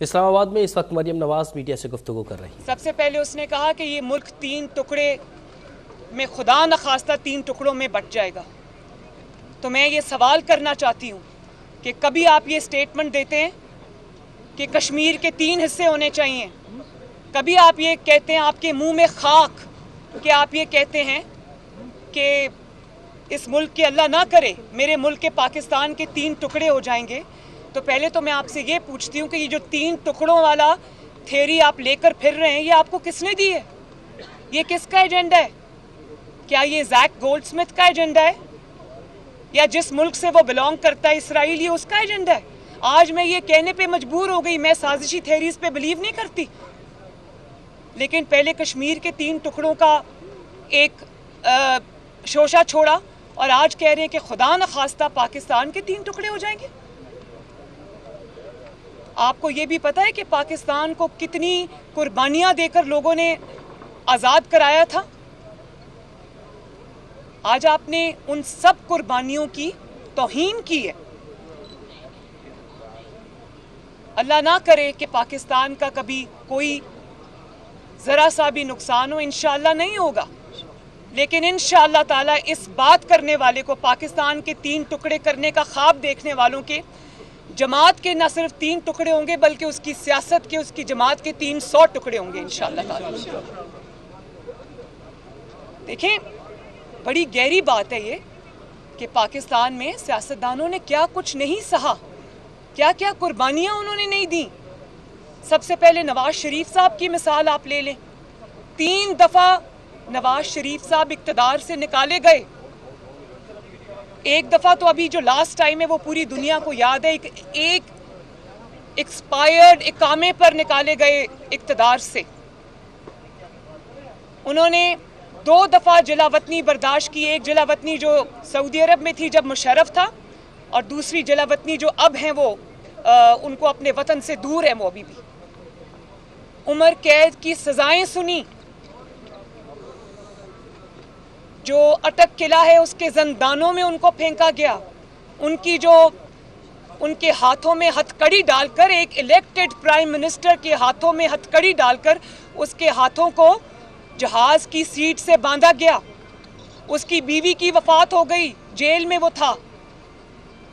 इस्लामाबाद में इस वक्त मरियम नवाज मीडिया से गुफ्तगू कर रही है। सबसे पहले उसने कहा कि ये मुल्क 3 टुकड़े में खुदा न खास्ता 3 टुकड़ों में बट जाएगा। तो मैं ये सवाल करना चाहती हूँ कि कभी आप ये स्टेटमेंट देते हैं कि कश्मीर के 3 हिस्से होने चाहिए, कभी आप ये कहते हैं, आपके मुंह में खाक कि आप ये कहते हैं कि इस मुल्क के अल्लाह ना करे मेरे मुल्क के पाकिस्तान के 3 टुकड़े हो जाएंगे। तो पहले तो मैं आपसे ये पूछती हूँ कि ये जो 3 टुकड़ों वाला थ्योरी आप लेकर फिर रहे हैं, ये आपको किसने दी है? ये किसका एजेंडा है? क्या ये जैक गोल्डस्मिथ का एजेंडा है या जिस मुल्क से वो बिलोंग करता है इसराइल, ये उसका एजेंडा है? आज मैं ये कहने पे मजबूर हो गई, मैं साजिशी थ्योरीज पे बिलीव नहीं करती, लेकिन पहले कश्मीर के 3 टुकड़ों का एक शोशा छोड़ा और आज कह रहे हैं कि खुदा न खास्ता पाकिस्तान के 3 टुकड़े हो जाएंगे। आपको ये भी पता है कि पाकिस्तान को कितनी कुर्बानियां देकर लोगों ने आज़ाद कराया था। आज आपने उन सब कुर्बानियों की तौहीन की है। अल्लाह ना करे कि पाकिस्तान का कभी कोई ज़रा सा भी नुकसान हो, इंशाअल्लाह नहीं होगा, लेकिन इंशाअल्लाह ताला इस बात करने वाले को, पाकिस्तान के 3 टुकड़े करने का ख्वाब देखने वालों के, जमात के न सिर्फ 3 टुकड़े होंगे बल्कि उसकी सियासत के, उसकी जमात के 300 टुकड़े होंगे इंशाअल्लाह ताला। देखें, बड़ी गहरी बात है ये कि पाकिस्तान में सियासतदानों ने क्या कुछ नहीं सहा, क्या क्या कुर्बानियां उन्होंने नहीं दी। सबसे पहले नवाज शरीफ साहब की मिसाल आप ले लें। 3 दफ़ा नवाज शरीफ साहब इक़्तिदार से निकाले गए। एक दफ़ा तो अभी जो लास्ट टाइम है वो पूरी दुनिया को याद है, एक एक्सपायर्ड इकामे पर निकाले गए इक़्तिदार से। उन्होंने 2 दफ़ा जलावतनी बर्दाश्त की, एक जलावतनी जो सऊदी अरब में थी जब मुशर्रफ था, और दूसरी जलावतनी जो अब हैं वो उनको अपने वतन से दूर है, वो अभी भी। उम्र कैद की सजाएं सुनी, जो अटक किला है उसके जंदानों में उनको फेंका गया, उनकी जो उनके हाथों में हथकड़ी डालकर, एक इलेक्टेड प्राइम मिनिस्टर के हाथों में हथकड़ी डालकर उसके हाथों को जहाज की सीट से बांधा गया। उसकी बीवी की वफात हो गई, जेल में वो था।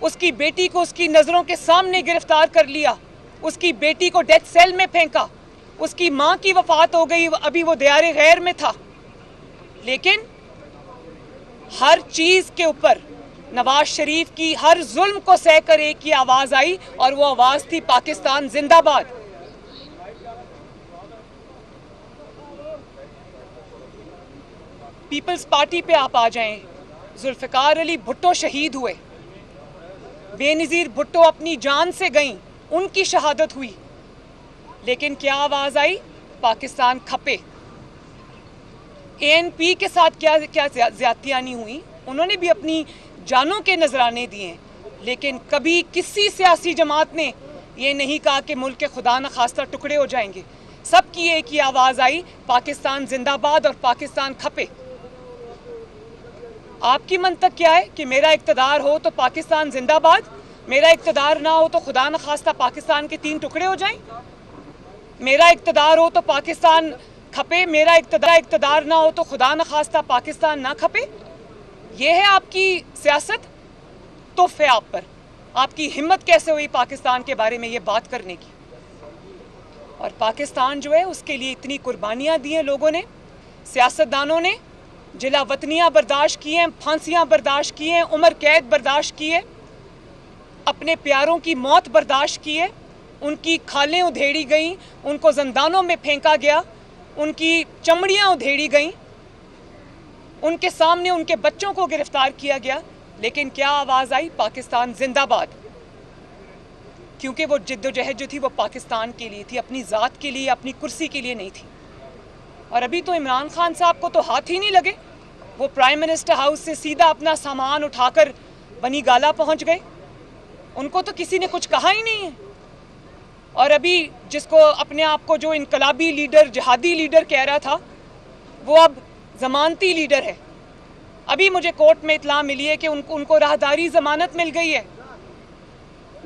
उसकी बेटी को उसकी नज़रों के सामने गिरफ्तार कर लिया, उसकी बेटी को डेथ सेल में फेंका। उसकी माँ की वफात हो गई, अभी वो दियारे गैर में था। लेकिन हर चीज़ के ऊपर नवाज शरीफ की हर जुल्म को सहकर एक ही आवाज़ आई, और वो आवाज़ थी पाकिस्तान जिंदाबाद। पीपल्स पार्टी पे आप आ जाएं, जुल्फ़िकार अली भुट्टो शहीद हुए, बेनज़ीर भुट्टो अपनी जान से गईं, उनकी शहादत हुई, लेकिन क्या आवाज़ आई? पाकिस्तान खपे। ANP के साथ क्या क्या ज्यादतियाँ नहीं हुई, उन्होंने भी अपनी जानों के नजराने दिए, लेकिन कभी किसी सियासी जमात ने ये नहीं कहा कि मुल्क के खुदा न खास्ता टुकड़े हो जाएंगे। सबकी एक ही आवाज़ आई, पाकिस्तान जिंदाबाद और पाकिस्तान खपे। आपकी मंतक क्या है कि मेरा इक़्तिदार हो तो पाकिस्तान जिंदाबाद, मेरा इक़्तिदार ना हो तो खुदा न खास्ता पाकिस्तान के 3 टुकड़े हो जाएं? मेरा इक़्तिदार हो तो पाकिस्तान खपे, मेरा इक़्तिदार ना हो तो खुदा न खास्ता पाकिस्तान ना खपे? ये है आपकी सियासत? तुफ है आप पर। आपकी हिम्मत कैसे हुई पाकिस्तान के बारे में ये बात करने की? और पाकिस्तान जो है उसके लिए इतनी कुर्बानियाँ दी हैं लोगों ने, सियासतदानों ने, जिला वतनियाँ बर्दाश्त की हैं, फांसियाँ बर्दाश्त की हैं, उम्र कैद बर्दाश्त की है, अपने प्यारों की मौत बर्दाश्त की है, उनकी खालें उधेड़ी गईं, उनको जंदानों में फेंका गया, उनकी चमड़ियाँ उधेड़ी गईं, उनके सामने उनके बच्चों को गिरफ्तार किया गया, लेकिन क्या आवाज़ आई? पाकिस्तान जिंदाबाद। क्योंकि वो जिद्दोजहद जो थी वो पाकिस्तान के लिए थी, अपनी ज़ात के लिए, अपनी कुर्सी के लिए नहीं थी। और अभी तो इमरान खान साहब को तो हाथ ही नहीं लगे, वो प्राइम मिनिस्टर हाउस से सीधा अपना सामान उठाकर बनी गाला पहुंच गए, उनको तो किसी ने कुछ कहा ही नहीं है। और अभी जिसको अपने आप को जो इनकलाबी लीडर, जिहादी लीडर कह रहा था, वो अब जमानती लीडर है। अभी मुझे कोर्ट में इतला मिली है कि उनको राहदारी जमानत मिल गई है।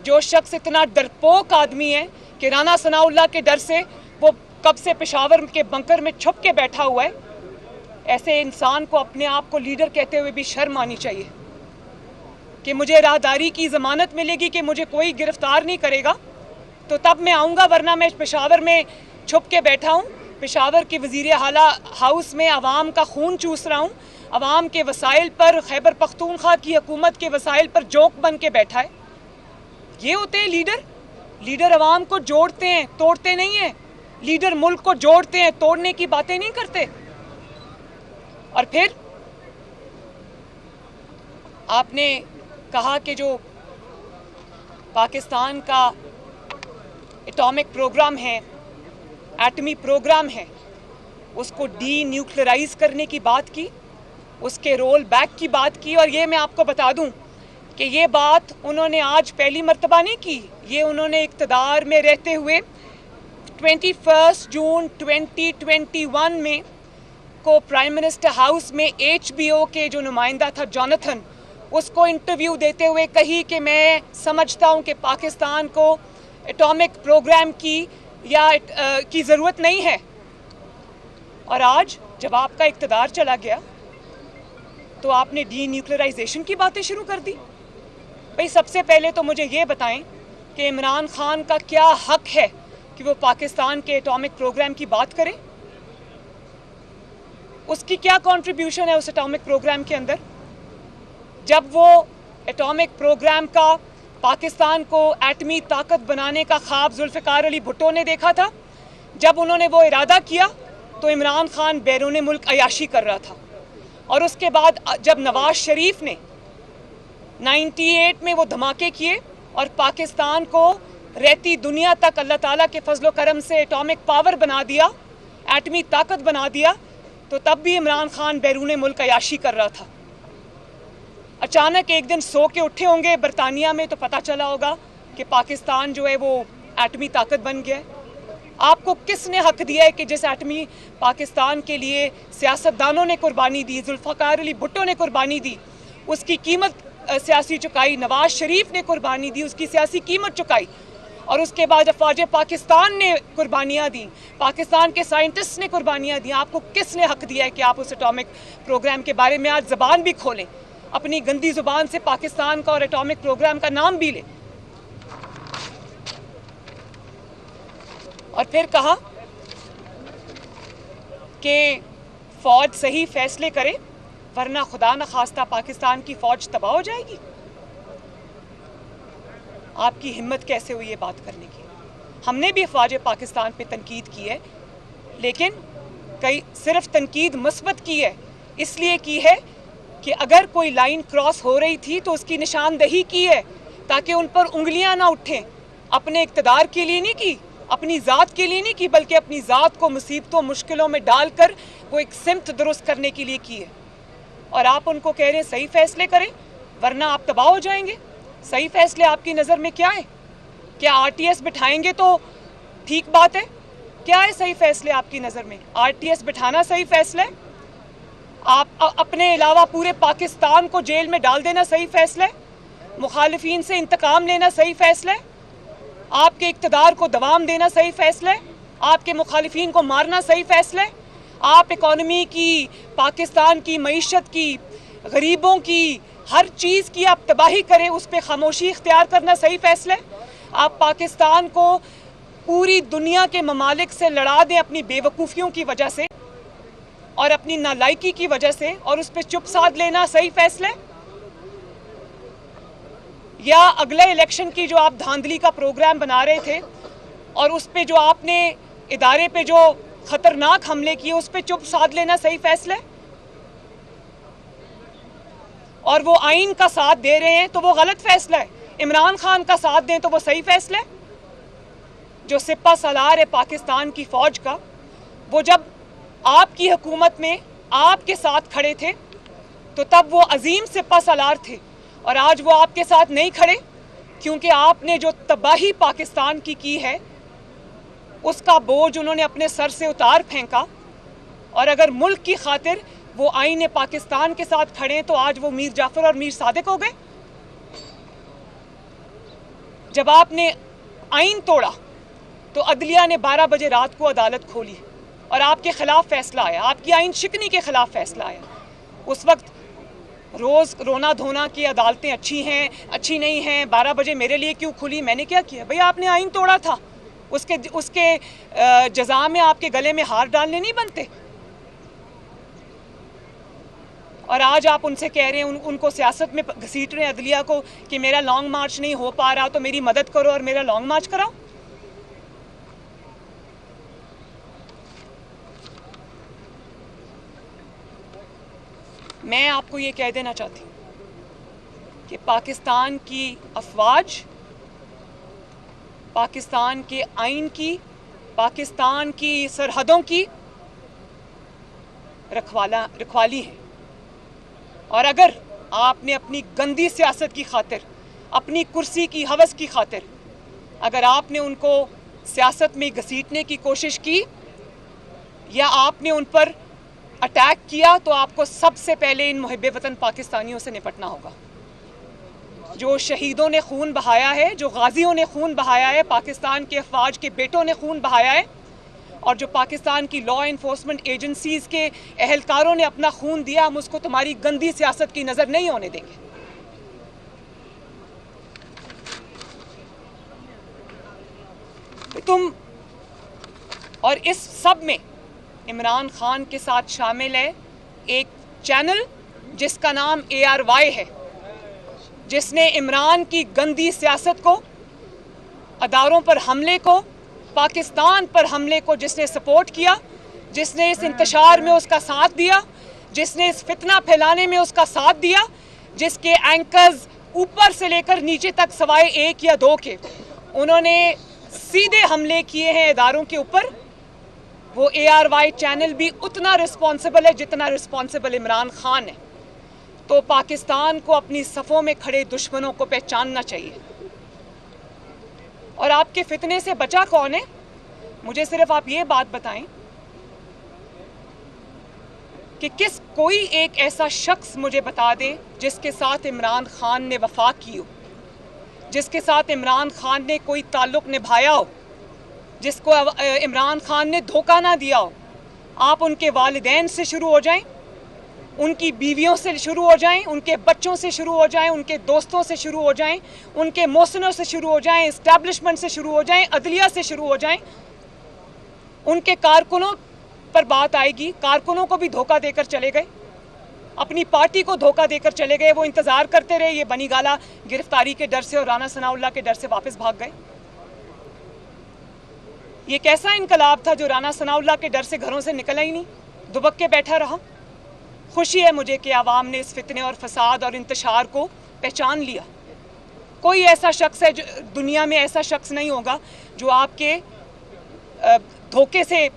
जो शख्स इतना डरपोक आदमी है कि राना सनाउल्लाह के डर से वो कब से पेशावर के बंकर में छुप के बैठा हुआ है, ऐसे इंसान को अपने आप को लीडर कहते हुए भी शर्म आनी चाहिए कि मुझे राहदारी की ज़मानत मिलेगी कि मुझे कोई गिरफ्तार नहीं करेगा तो तब मैं आऊँगा, वरना मैं पेशावर में छुप के बैठा हूँ। पेशावर के वज़ीर आला हाउस में आवाम का खून चूस रहा हूँ, आवाम के वसाइल पर, खैबर पख्तूनख्वा की हुकूमत के वसाइल पर जोक बन के बैठा है। ये होते हैं लीडर। लीडर आवाम को जोड़ते हैं, तोड़ते नहीं हैं। लीडर मुल्क को जोड़ते हैं, तोड़ने की बातें नहीं करते। और फिर आपने कहा कि जो पाकिस्तान का एटॉमिक प्रोग्राम है, एटमी प्रोग्राम है, उसको डी न्यूक्लियराइज करने की बात की, उसके रोल बैक की बात की। और ये मैं आपको बता दूं कि ये बात उन्होंने आज पहली मर्तबा नहीं की, ये उन्होंने इक़्तिदार में रहते हुए 21 जून 2021 में को प्राइम मिनिस्टर हाउस में HBO के जो नुमाइंदा था जॉनथन, उसको इंटरव्यू देते हुए कही कि मैं समझता हूँ कि पाकिस्तान को एटॉमिक प्रोग्राम की ज़रूरत नहीं है। और आज जब आपका इक़्तिदार चला गया तो आपने डी न्यूक्लियराइजेशन की बातें शुरू कर दी। भाई सबसे पहले तो मुझे ये बताएं कि इमरान खान का क्या हक है कि वो पाकिस्तान के एटॉमिक प्रोग्राम की बात करे? उसकी क्या कंट्रीब्यूशन है उस एटॉमिक प्रोग्राम के अंदर? जब वो एटॉमिक प्रोग्राम का, पाकिस्तान को एटमी ताकत बनाने का ख्वाब जुल्फ़िकार अली भुट्टो ने देखा था, जब उन्होंने वो इरादा किया तो इमरान खान बैरून मुल्क अयाशी कर रहा था। और उसके बाद जब नवाज शरीफ ने 98 में वो धमाके किए और पाकिस्तान को रहती दुनिया तक अल्लाह ताला के फजलो करम से एटॉमिक पावर बना दिया, एटमी ताकत बना दिया, तो तब भी इमरान खान बैरून मुल्क अयाशी कर रहा था। अचानक एक दिन सो के उठे होंगे बरतानिया में तो पता चला होगा कि पाकिस्तान जो है वो एटमी ताकत बन गया है। आपको किसने हक दिया है कि जिस एटमी पाकिस्तान के लिए सियासतदानों ने कुर्बानी दी, जुल्फ़िकार अली भुट्टो ने कुर्बानी दी, उसकी कीमत सियासी चुकाई, नवाज शरीफ ने कुर्बानी दी, उसकी सियासी कीमत चुकाई, और उसके बाद अफवाज पाकिस्तान ने कुर्बानियाँ दी, पाकिस्तान के साइंटिस्ट ने कुर्बानियाँ दी। आपको किसने हक दिया है कि आप उस एटॉमिक प्रोग्राम के बारे में आज ज़बान भी खोलें, अपनी गंदी ज़ुबान से पाकिस्तान का और एटॉमिक प्रोग्राम का नाम भी लें? और फिर कहा कि फ़ौज सही फैसले करे वरना खुदा न खास्ता पाकिस्तान की फ़ौज तबाह हो जाएगी। आपकी हिम्मत कैसे हुई ये बात करने की? हमने भी फ़ौज पाकिस्तान पे तनकीद की है, लेकिन सिर्फ तनकीद मुस्बत की है, इसलिए की है कि अगर कोई लाइन क्रॉस हो रही थी तो उसकी निशानदही की है ताकि उन पर उंगलियां ना उठें। अपने इक़्तिदार के लिए नहीं की, अपनी ज़ात के लिए नहीं की, बल्कि अपनी ज़ात को मुसीबतों मुश्किलों में डालकर वो एक सिमत दुरुस्त करने के लिए की है। और आप उनको कह रहे हैं सही फैसले करें वरना आप तबाह हो जाएंगे। सही फैसले आपकी नज़र में क्या है? क्या RTS बिठाएंगे तो ठीक बात है? क्या है सही फैसले आपकी नज़र में? RTS बिठाना सही फैसला है? आप अपने अलावा पूरे पाकिस्तान को जेल में डाल देना सही फैसला है? मुखालिफिन से इंतकाम लेना सही फैसला है? आपके इक़्तिदार को दवाम देना सही फैसला है? आपके मुखालिफिन को मारना सही फैसला है? आप इकॉनमी की, पाकिस्तान की मईशत की, गरीबों की, हर चीज़ की आप तबाही करें, उस पर खामोशी इख्तियार करना सही फैसला है? आप पाकिस्तान को पूरी दुनिया के ममालिक से लड़ा दें अपनी बेवकूफ़ियों की वजह से और अपनी नालायकी की वजह से, और उस पर चुप साध लेना सही फैसला है? या अगले इलेक्शन की जो आप धांधली का प्रोग्राम बना रहे थे और उस पे जो आपने इदारे पे जो खतरनाक हमले किए उस पे चुप साध लेना सही फैसला है? और वो आइन का साथ दे रहे हैं तो वो गलत फैसला है, इमरान खान का साथ दें तो वो सही फैसला है? जो सिपा सलार है पाकिस्तान की फ़ौज का, वो जब आपकी हुकूमत में आपके साथ खड़े थे तो तब वो अजीम सिपा सलार थे, और आज वो आपके साथ नहीं खड़े क्योंकि आपने जो तबाही पाकिस्तान की है उसका बोझ उन्होंने अपने सर से उतार फेंका। और अगर मुल्क की खातिर वो आईन पाकिस्तान के साथ खड़े तो आज वो मीर जाफर और मीर सादिक हो गए। जब आपने आइन तोड़ा तो अदलिया ने 12 बजे रात को अदालत खोली और आपके खिलाफ फैसला आया, आपकी आइन शिकनी के खिलाफ फैसला आया। उस वक्त रोज़ रोना धोना की अदालतें अच्छी हैं, अच्छी नहीं हैं, 12 बजे मेरे लिए क्यों खुली, मैंने क्या किया? भाई आपने आइन तोड़ा था, उसके जजा में आपके गले में हार डालने नहीं बनते। और आज आप उनसे कह रहे हैं, उनको सियासत में घसीट रहे हैं अदलिया को कि मेरा लॉन्ग मार्च नहीं हो पा रहा तो मेरी मदद करो और मेरा लॉन्ग मार्च कराओ। मैं आपको ये कह देना चाहती हूँ कि पाकिस्तान की अफवाज, पाकिस्तान के आइन की, पाकिस्तान की सरहदों की रखवाली है। और अगर आपने अपनी गंदी सियासत की खातिर, अपनी कुर्सी की हवस की खातिर अगर आपने उनको सियासत में घसीटने की कोशिश की या आपने उन पर अटैक किया तो आपको सबसे पहले इन मुहिब्बे वतन पाकिस्तानियों से निपटना होगा। जो शहीदों ने खून बहाया है, जो गाजियों ने खून बहाया है, पाकिस्तान के अफवाज के बेटों ने खून बहाया है, और जो पाकिस्तान की लॉ इन्फोर्समेंट एजेंसीज के एहलकारों ने अपना खून दिया, हम उसको तुम्हारी गंदी सियासत की नज़र नहीं होने देंगे। तुम और इस सब में इमरान खान के साथ शामिल है एक चैनल जिसका नाम ARY है, जिसने इमरान की गंदी सियासत को, अदारों पर हमले को, पाकिस्तान पर हमले को जिसने सपोर्ट किया, जिसने इस इंतशार में उसका साथ दिया, जिसने इस फितना फैलाने में उसका साथ दिया, जिसके एंकर्स ऊपर से लेकर नीचे तक सवाए 1 या 2 के उन्होंने सीधे हमले किए हैं इदारों के ऊपर, वो ARY चैनल भी उतना रिस्पॉन्सिबल है जितना रिस्पॉन्सिबल इमरान खान है। तो पाकिस्तान को अपनी सफ़ों में खड़े दुश्मनों को पहचानना चाहिए। और आपके फितने से बचा कौन है? मुझे सिर्फ आप ये बात बताएं कि कोई एक ऐसा शख्स मुझे बता दे जिसके साथ इमरान खान ने वफा की हो, जिसके साथ इमरान खान ने कोई ताल्लुक़ निभाया हो, जिसको इमरान खान ने धोखा ना दिया हो। आप उनके वालिदैन से शुरू हो जाएं, उनकी बीवियों से शुरू हो जाएं, उनके बच्चों से शुरू हो जाएं, उनके दोस्तों से शुरू हो जाएं, उनके मौसनों से शुरू हो जाएं, इस्टेब्लिशमेंट से शुरू हो जाएं, अदलिया से शुरू हो जाएं। उनके कारकुनों पर बात आएगी, कारकुनों को भी धोखा देकर चले गए, अपनी पार्टी को धोखा देकर चले गए। वो इंतज़ार करते रहे ये बनी गाला गिरफ्तारी के डर से और राना सनाउल्लाह के डर से वापस भाग गए। ये कैसा इनकलाब था जो राना सनाउल्लाह के डर से घरों से निकला ही नहीं, दुबक के बैठा रहा। खुशी है मुझे कि आवाम ने इस फितने और फसाद और इंतशार को पहचान लिया। कोई ऐसा शख्स है, दुनिया में ऐसा शख्स नहीं होगा जो आपके धोखे से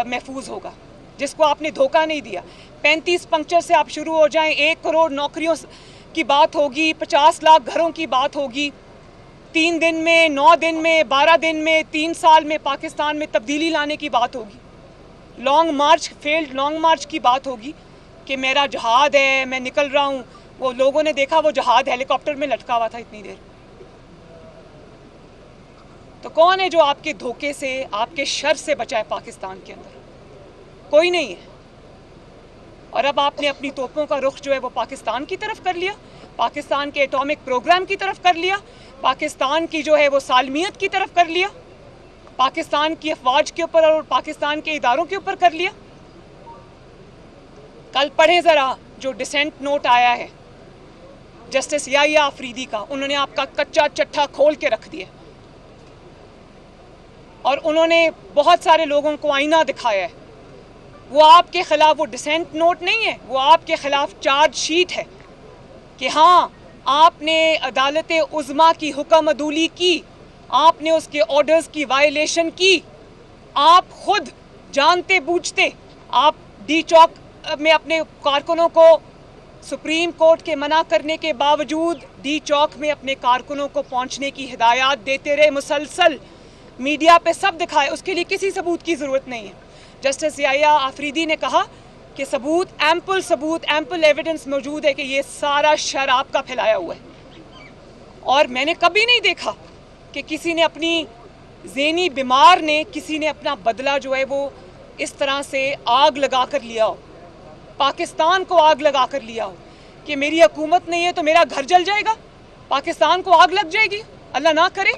महफूज होगा, जिसको आपने धोखा नहीं दिया। 35 पंक्चर से आप शुरू हो जाएं, 1 करोड़ नौकरियों की बात होगी, 50 लाख घरों की बात होगी, 3 दिन में, 9 दिन में, 12 दिन में, 3 साल में पाकिस्तान में तब्दीली लाने की बात होगी। लॉन्ग मार्च, फेल्ड लॉन्ग मार्च की बात होगी कि मेरा जहाद है, मैं निकल रहा हूँ। वो लोगों ने देखा वो जहाद हेलीकॉप्टर में लटका हुआ था इतनी देर। तो कौन है जो आपके धोखे से, आपके शर से बचाए पाकिस्तान के अंदर? कोई नहीं है। और अब आपने अपनी तोपों का रुख जो है वो पाकिस्तान की तरफ कर लिया, पाकिस्तान के एटॉमिक प्रोग्राम की तरफ कर लिया, पाकिस्तान की जो है वो सालमियत की तरफ कर लिया, पाकिस्तान की अफवाज के ऊपर और पाकिस्तान के इदारों के ऊपर कर लिया। कल पढ़े ज़रा जो डिसेंट नोट आया है जस्टिस याहिया अफरीदी का, उन्होंने आपका कच्चा चट्टा खोल के रख दिया और उन्होंने बहुत सारे लोगों को आईना दिखाया है। वो आपके खिलाफ, वो डिसेंट नोट नहीं है, वो आपके खिलाफ चार्ज शीट है कि हाँ, आपने अदालत उज़्मा की हुक्म अदूली की, आपने उसके ऑर्डर्स की वायलेशन की, आप खुद जानते बूझते आप डी चौक में अपने कारकुनों को सुप्रीम कोर्ट के मना करने के बावजूद डी चौक में अपने कारकुनों को पहुंचने की हिदायत देते रहे, मुसलसल मीडिया पे सब दिखाए। उसके लिए किसी सबूत की ज़रूरत नहीं है। जस्टिस याहिया अफरीदी ने कहा कि एम्पल एविडेंस मौजूद है कि ये सारा शर आपका फैलाया हुआ है। और मैंने कभी नहीं देखा कि किसी ने अपनी ज़हनी बीमार ने किसी ने अपना बदला जो है वो इस तरह से आग लगा कर लिया हो, पाकिस्तान को आग लगा कर लिया हो कि मेरी हुकूमत नहीं है तो मेरा घर जल जाएगा, पाकिस्तान को आग लग जाएगी, अल्लाह ना करे।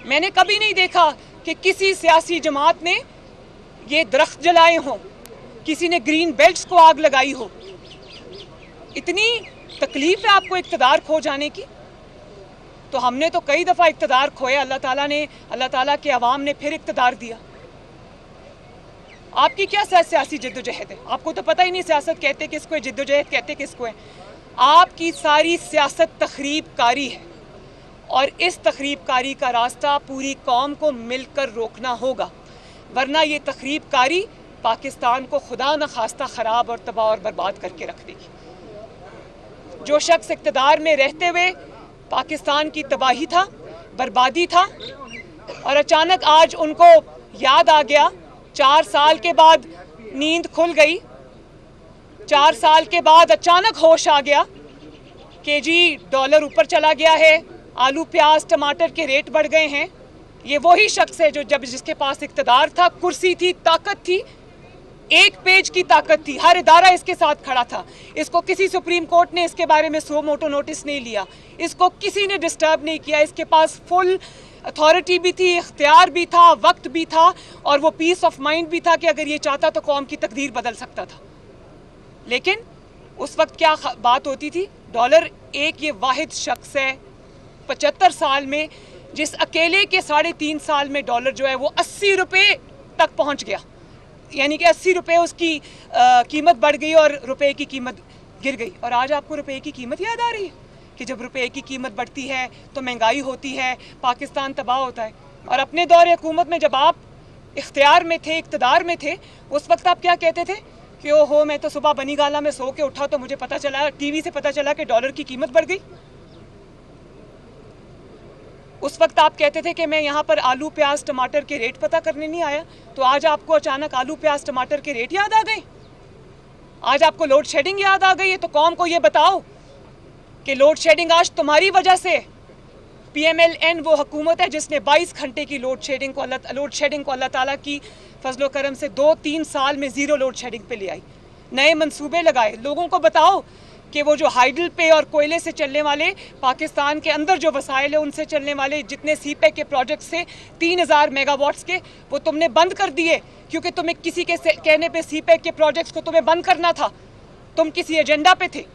मैंने कभी नहीं देखा कि किसी सियासी जमात ने ये दरख्त जलाए हों, किसी ने ग्रीन बेल्ट्स को आग लगाई हो। इतनी तकलीफ है आपको इक़्तिदार खो जाने की। तो हमने तो कई दफ़ा इक़्तिदार खोया, अल्लाह ताला के अवाम ने फिर इक़्तिदार दिया। आपकी क्या सियासी जद्दोजहद है? आपको तो पता ही नहीं सियासत कहते किसको है, जद्दोजहद कहते किसको है। आपकी सारी सियासत तखरीब कारी है और इस तखरीब कारी का रास्ता पूरी कौम को मिलकर रोकना होगा, वरना ये तखरीब कारी पाकिस्तान को खुदा न खास्ता ख़राब और तबाह और बर्बाद करके रख देगी। जो शख्स इक़्तिदार में रहते हुए पाकिस्तान की तबाही था, बर्बादी था, और अचानक आज उनको याद आ गया, 4 साल के बाद नींद खुल गई, 4 साल के बाद अचानक होश आ गया कि जी डॉलर ऊपर चला गया है, आलू प्याज टमाटर के रेट बढ़ गए हैं। ये वही शख्स है जो जिसके पास इक़्तिदार था, कुर्सी थी, ताकत थी, एक पेज की ताकत थी, हर इदारा इसके साथ खड़ा था। इसको किसी सुप्रीम कोर्ट ने इसके बारे में सो मोटो नोटिस नहीं लिया, इसको किसी ने डिस्टर्ब नहीं किया। इसके पास फुल अथॉरिटी भी थी, इख्तियार भी था, वक्त भी था, और वो पीस ऑफ माइंड भी था कि अगर ये चाहता तो कौम की तकदीर बदल सकता था। लेकिन उस वक्त क्या बात होती थी? डॉलर एक ये वाहिद शख्स है 75 साल में जिस अकेले के 3.5 साल में डॉलर जो है वो 80 रुपये तक पहुंच गया, यानी कि 80 रुपये उसकी कीमत बढ़ गई और रुपए की कीमत गिर गई। और आज आपको रुपए की कीमत याद आ रही है कि जब रुपए की कीमत बढ़ती है तो महंगाई होती है, पाकिस्तान तबाह होता है। और अपने दौर हुकूमत में जब आप इख्तियार में थे, इक़्तिदार में थे, उस वक्त आप क्या कहते थे कि ओहो मैं तो सुबह बनी गाला में सो के उठा तो मुझे पता चला, टीवी से पता चला कि डॉलर की कीमत बढ़ गई। उस वक्त आप कहते थे कि मैं यहाँ पर आलू प्याज टमाटर के रेट पता करने नहीं आया, तो आज आपको अचानक आलू प्याज टमाटर के रेट याद आ गए, आज आपको लोड शेडिंग याद आ गई है। तो कौम को ये बताओ कि लोड शेडिंग आज तुम्हारी वजह से। PMLN वो हुकूमत है जिसने 22 घंटे की लोड शेडिंग को अल्लाह ताला की फजलो करम से 2-3 साल में ज़ीरो लोड शेडिंग पे ले आई, नए मंसूबे लगाए। लोगों को बताओ कि वो जो हाइडल पे और कोयले से चलने वाले पाकिस्तान के अंदर जो वसाइल है उनसे चलने वाले जितने CPEC के प्रोजेक्ट्स थे 3000 मेगावाट्स के, वो तुमने बंद कर दिए क्योंकि तुम्हें किसी के कहने पे CPEC के प्रोजेक्ट्स को तुम्हें बंद करना था, तुम किसी एजेंडा पे थे।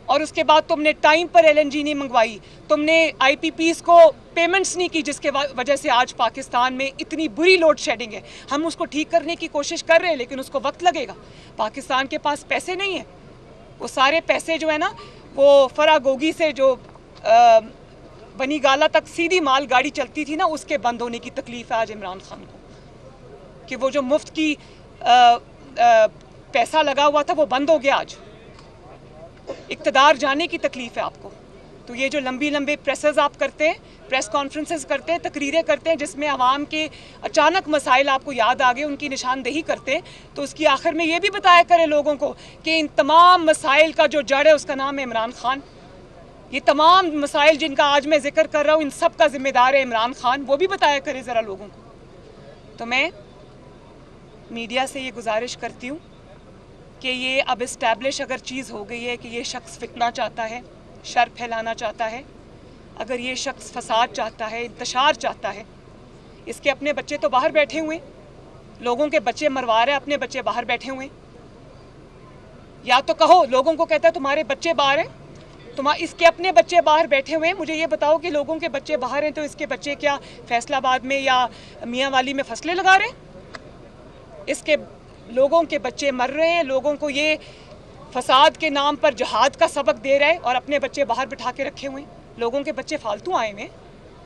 और उसके बाद तुमने टाइम पर LNG नहीं मंगवाई, तुमने IPPs को पेमेंट्स नहीं की, जिसके वजह से आज पाकिस्तान में इतनी बुरी लोड शेडिंग है। हम उसको ठीक करने की कोशिश कर रहे हैं लेकिन उसको वक्त लगेगा। पाकिस्तान के पास पैसे नहीं है, वो सारे पैसे जो है ना वो फरागोगी से जो बनी गाला तक सीधी माल गाड़ी चलती थी ना, उसके बंद होने की तकलीफ है आज इमरान खान को कि वो जो मुफ्त की पैसा लगा हुआ था वो बंद हो गया। आज इक़्तिदार जाने की तकलीफ है आपको। तो ये जो लंबे प्रेसेस आप करते हैं, प्रेस कॉन्फ्रेंसेस करते हैं, तकरीरें करते हैं जिसमें आवाम के अचानक मसाइल आपको याद आ गए, उनकी निशानदेही करते हैं, तो उसकी आखिर में ये भी बताया करें लोगों को कि इन तमाम मसाइल का जो जड़ है उसका नाम है इमरान खान। ये तमाम मसाइल जिनका आज मैं जिक्र कर रहा हूँ इन सब का जिम्मेदार है इमरान खान, वो भी बताया करें ज़रा लोगों को। तो मैं मीडिया से ये गुजारिश करती हूँ कि ये अब इस्टेब्लिश अगर चीज़ हो गई है कि ये शख्स फितना चाहता है, शर फैलाना चाहता है, अगर ये शख्स फसाद चाहता है, इंतशार चाहता है, इसके अपने बच्चे तो बाहर बैठे हुए, लोगों के बच्चे मरवा रहे, अपने बच्चे बाहर बैठे हुए। या तो कहो लोगों को कहता है तुम्हारे बच्चे बाहर हैं, इसके अपने बच्चे बाहर बैठे हुए हैं। मुझे ये बताओ कि लोगों के बच्चे बाहर हैं तो इसके बच्चे क्या फैसलाबाद में या मियाँ वाली में फसलें लगा रहे हैं? इसके लोगों के बच्चे मर रहे हैं, लोगों को ये फसाद के नाम पर जहाद का सबक दे रहे हैं और अपने बच्चे बाहर बिठा के रखे हुए हैं। लोगों के बच्चे फालतू आए हुए हैं,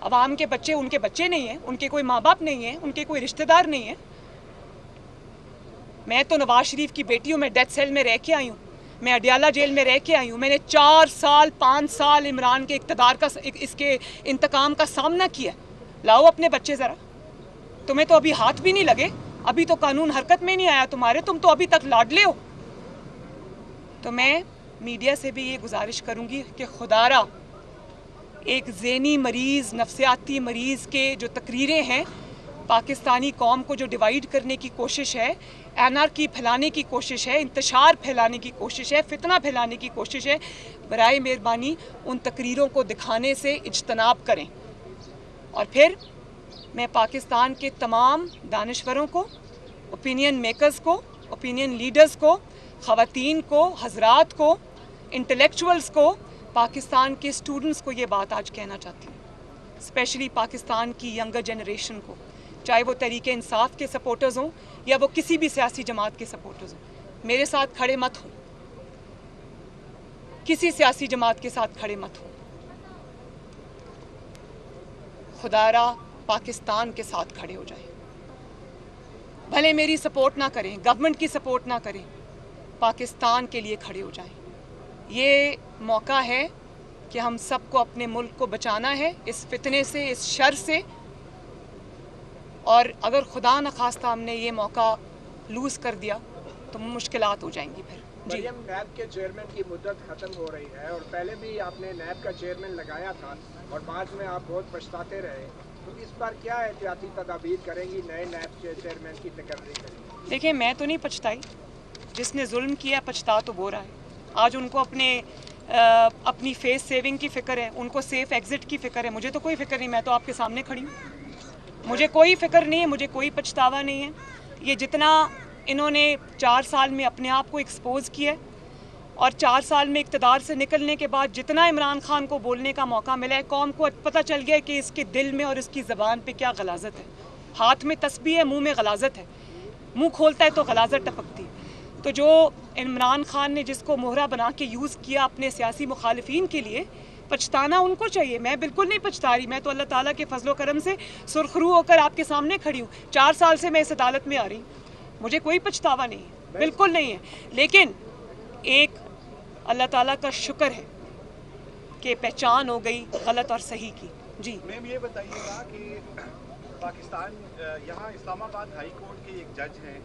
अवाम के बच्चे उनके बच्चे नहीं हैं, उनके कोई माँ बाप नहीं है, उनके कोई रिश्तेदार नहीं है। मैं तो नवाज शरीफ की बेटी हूँ, मैं डेथ सेल में रह के आई हूँ, मैं अडियाला जेल में रह के आई हूँ। मैंने 4 साल 5 साल इमरान के इक़्तिदार का इसके इंतकाम का सामना किया। लाओ अपने बच्चे ज़रा, तुम्हें तो अभी हाथ भी नहीं लगे, अभी तो कानून हरकत में नहीं आया तुम्हारे, तुम तो अभी तक लाडले हो। तो मैं मीडिया से भी ये गुजारिश करूँगी कि खुदारा एक ज़हनी मरीज़, नफ्सियाती मरीज़ के जो तकरीरें हैं, पाकिस्तानी कौम को जो डिवाइड करने की कोशिश है, एनार्की फैलाने की कोशिश है, इंतशार फैलाने की कोशिश है, फितना फैलाने की कोशिश है, बराए मेहरबानी उन तकरीरों को दिखाने से इज्तनाब करें। और फिर मैं पाकिस्तान के तमाम दानिश्वरों को, ओपिनियन मेकर्स को, ओपिनियन लीडर्स को, ख़वातीन को, हजरात को, इंटेलेक्चुअल्स को, पाकिस्तान के स्टूडेंट्स को ये बात आज कहना चाहती हूँ, स्पेशली पाकिस्तान की यंगर जनरेशन को, चाहे वो तहरीक इंसाफ के सपोर्टर्स हों या वो किसी भी सियासी जमात के सपोर्टर्स हों, मेरे साथ खड़े मत हों, किसी सियासी जमात के साथ खड़े मत हों, खुदारा पाकिस्तान के साथ खड़े हो जाएं। भले मेरी सपोर्ट ना करें, गवर्नमेंट की सपोर्ट ना करें, पाकिस्तान के लिए खड़े हो जाएं। ये मौका है कि हम सबको अपने मुल्क को बचाना है इस फितने से, इस शर से। और अगर खुदा न खास्ता हमने ये मौका लूज़ कर दिया तो मुश्किलात हो जाएंगी फिर। जी, नैब के चेयरमैन की मुद्दत ख़त्म हो रही है और पहले भी आपने नैब का चेयरमैन लगाया था और बाद में आप बहुत पछताते रहे, तो इस बार क्या एहतियाती तदाबीर करेंगी, नए नैब के चेयरमैन की तकर्री करेंगी? देखिए, मैं तो नहीं पछताई, जिसने जुल्म किया पछता तो वो रहा है। आज उनको अपनी फेस सेविंग की फ़िक्र है, उनको सेफ एग्ज़िट की फ़िक्र है, मुझे तो कोई फ़िक्र नहीं, मैं तो आपके सामने खड़ी हूँ, मुझे कोई फ़िक्र नहीं है, मुझे कोई पछतावा नहीं है। ये जितना इन्होंने 4 साल में अपने आप को एक्सपोज़ किया और 4 साल में इक़्तिदार से निकलने के बाद जितना इमरान खान को बोलने का मौका मिला है, कौम को पता चल गया है कि इसके दिल में और इसकी ज़बान पे क्या गलाज़त है। हाथ में तस्बीह है, मुंह में गलाज़त है, मुंह खोलता है तो गलाज़त टपकती है। तो जो इमरान खान ने जिसको मोहरा बना के यूज़ किया अपने सियासी मुखालिफिन के लिए, पछताना उनको चाहिए, मैं बिल्कुल नहीं पछता रही। मैं तो अल्लाह ताला के फजलो करम से सुरखरू होकर आपके सामने खड़ी हूँ। 4 साल से मैं इस अदालत में आ रही हूँ, मुझे कोई पछतावा नहीं है, बिल्कुल नहीं है। लेकिन एक अल्लाह ताला का शुक्र है कि पहचान हो गई गलत और सही की। जी मैम, ये बताइएगा कि पाकिस्तान यहाँ इस्लामाबाद हाई कोर्ट के एक जज हैं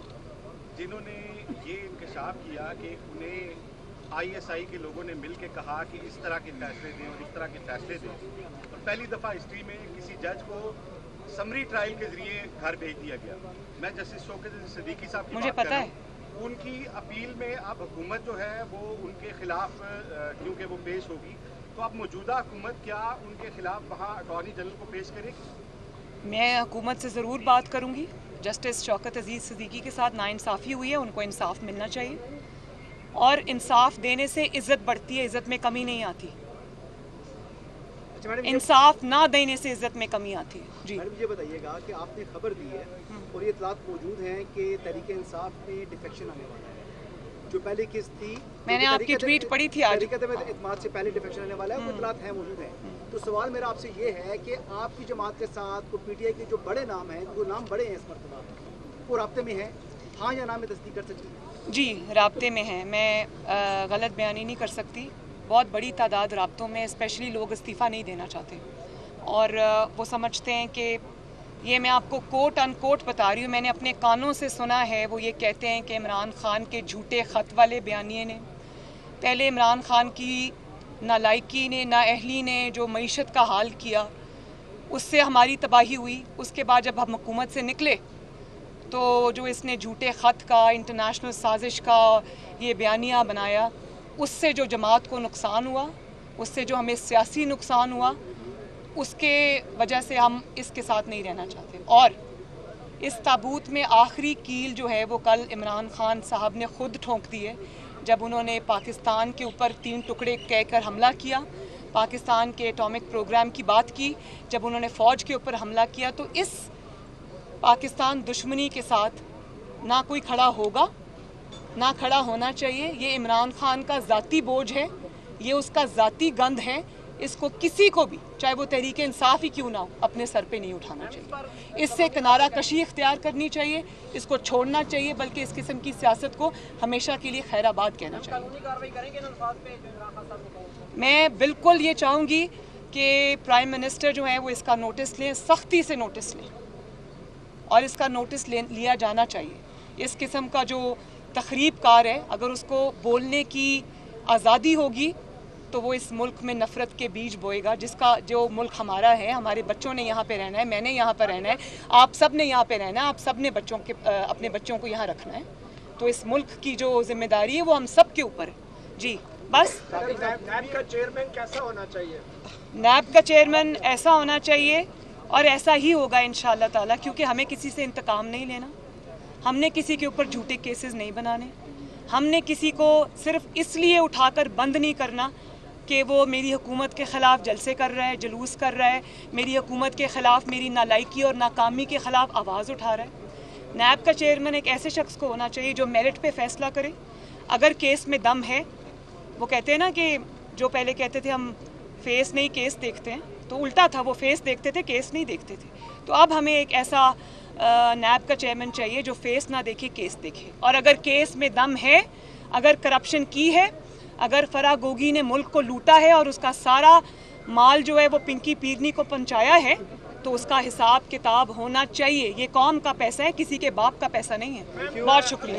जिन्होंने ये इंकशाफ किया कि उन्हें ISI के लोगों ने मिल के कहा कि इस तरह के फैसले दें और इस तरह के फैसले दें, और पहली दफ़ा हिस्ट्री में किसी जज को समरी ट्रायल के जरिए घर भेज दिया गया। मैं जस्टिस शौकत अली सिद्दीकी साहब की मुझे बात पता कर रहा है, हूं। उनकी अपील में अब हुकूमत जो है वो उनके खिलाफ क्योंकि वो पेश होगी, तो अब मौजूदा हुकूमत क्या उनके खिलाफ वहाँ अटॉर्नी जनरल को पेश करेगी? मैं हुकूमत से ज़रूर बात करूँगी। जस्टिस शौकत अजीज़ सिद्दीकी के साथ नाइंसाफ़ी हुई है, उनको इंसाफ मिलना चाहिए और इंसाफ देने से इज़्ज़त बढ़ती है, इज़्ज़त में कमी नहीं आती। इंसाफ ना देने से इज़्ज़त में कमी आती है। जी मैडम, ये बताइएगा कि आपने खबर दी है और ये इतलात मौजूद हैं कि तहरीक इंसाफ में डिफेक्शन आने वाला है। जो पहले केस थी, मैंने आपकी ट्वीट पढ़ी थी आज, तहरीक से पहले डिफेक्शन आने वाला है, वो इतलात हैं, मौजूद है। तो सवाल मेरा आपसे ये है कि आपकी जमात के साथ को PTI के जो बड़े नाम हैं, जो नाम बड़े हैं इस मरतबा, वो राब्ते में हैं, हाँ या ना में तस्दीक कर सकती है? जी राब्ते में हैं, मैं गलत बयानी नहीं कर सकती। बहुत बड़ी तादाद राब्तों में, स्पेशली लोग इस्तीफ़ा नहीं देना चाहते और वो समझते हैं कि ये मैं आपको कोट अनकोट बता रही हूँ, मैंने अपने कानों से सुना है। वो ये कहते हैं कि इमरान खान के झूठे ख़त वाले बयानिए ने, पहले इमरान खान की नालायकी ने, नाअहली ने जो मईशत का हाल किया, उससे हमारी तबाही हुई। उसके बाद जब हम हुकूमत से निकले तो जो इसने झूठे ख़त का, इंटरनेशनल साजिश का ये बयानिया बनाया, उससे जो जमात को नुकसान हुआ, उससे जो हमें सियासी नुकसान हुआ, उसके वजह से हम इसके साथ नहीं रहना चाहते। और इस ताबूत में आखिरी कील जो है वो कल इमरान खान साहब ने ख़ुद ठोंक दी है, जब उन्होंने पाकिस्तान के ऊपर 3 टुकड़े कहकर हमला किया, पाकिस्तान के एटॉमिक प्रोग्राम की बात की, जब उन्होंने फ़ौज के ऊपर हमला किया। तो इस पाकिस्तान दुश्मनी के साथ ना कोई खड़ा होगा, ना खड़ा होना चाहिए। ये इमरान खान का ज़ाती बोझ है, ये उसका ज़ाती गंद है। इसको किसी को भी, चाहे वो तहरीक इंसाफ ही क्यों ना हो, अपने सर पे नहीं उठाना चाहिए। इससे किनारा कशी इख्तियार करनी चाहिए, इसको छोड़ना चाहिए, बल्कि इस किस्म की सियासत को हमेशा के लिए खैराबाद कहना चाहिए। मैं बिल्कुल ये चाहूँगी कि प्राइम मिनिस्टर जो है वो इसका नोटिस लें, सख्ती से नोटिस लें, और इसका नोटिस लिया जाना चाहिए। इस किस्म का जो तखरीब कार है, अगर उसको बोलने की आज़ादी होगी तो वो इस मुल्क में नफ़रत के बीज बोएगा, जिसका जो मुल्क हमारा है, हमारे बच्चों ने यहाँ पे रहना है, मैंने यहाँ पर रहना है, आप सब ने यहाँ पे रहना है, आप सब ने अपने बच्चों को यहाँ रखना है। तो इस मुल्क की जो जिम्मेदारी है वो हम सब के ऊपर है जी। बस नैब का चेयरमैन कैसा होना चाहिए? नैब का चेयरमैन ऐसा होना चाहिए और ऐसा ही होगा इंशाअल्लाह ताला, क्योंकि हमें किसी से इंतकाम नहीं लेना, हमने किसी के ऊपर झूठे केसेस नहीं बनाने, हमने किसी को सिर्फ इसलिए उठाकर बंद नहीं करना कि वो मेरी हुकूमत के ख़िलाफ़ जलसे कर रहा है, जुलूस कर रहा है, मेरी हुकूमत के ख़िलाफ़ मेरी नालायकी और नाकामी के ख़िलाफ़ आवाज़ उठा रहा है। नैब का चेयरमैन एक ऐसे शख्स को होना चाहिए जो मेरिट पे फ़ैसला करे। अगर केस में दम है, वो कहते हैं ना कि जो पहले कहते थे हम फेस नहीं केस देखते हैं, तो उल्टा था, वो फेस देखते थे केस नहीं देखते थे। तो अब हमें एक ऐसा नैब का चेयरमैन चाहिए जो फेस ना देखे केस देखे, और अगर केस में दम है, अगर करप्शन की है, अगर फराह गोगी ने मुल्क को लूटा है और उसका सारा माल जो है वो पिंकी पीरनी को पहुंचाया है, तो उसका हिसाब किताब होना चाहिए। ये कौम का पैसा है, किसी के बाप का पैसा नहीं है। बहुत शुक्रिया।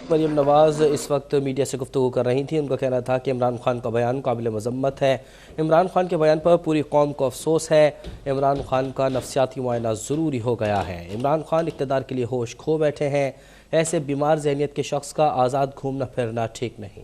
मरीम नवाज़ इस वक्त मीडिया से गुफ्तगू कर रही थी। उनका कहना था कि इमरान खान का बयान काबिल मज़म्मत है। इमरान खान के बयान पर पूरी कौम को अफसोस है। इमरान खान का नफ्सियाती मुआयना ज़रूरी हो गया है। इमरान खान इक़्तिदार के लिए होश खो बैठे हैं। ऐसे बीमार ज़हनियत के शख्स का आज़ाद घूमना फिरना ठीक नहीं।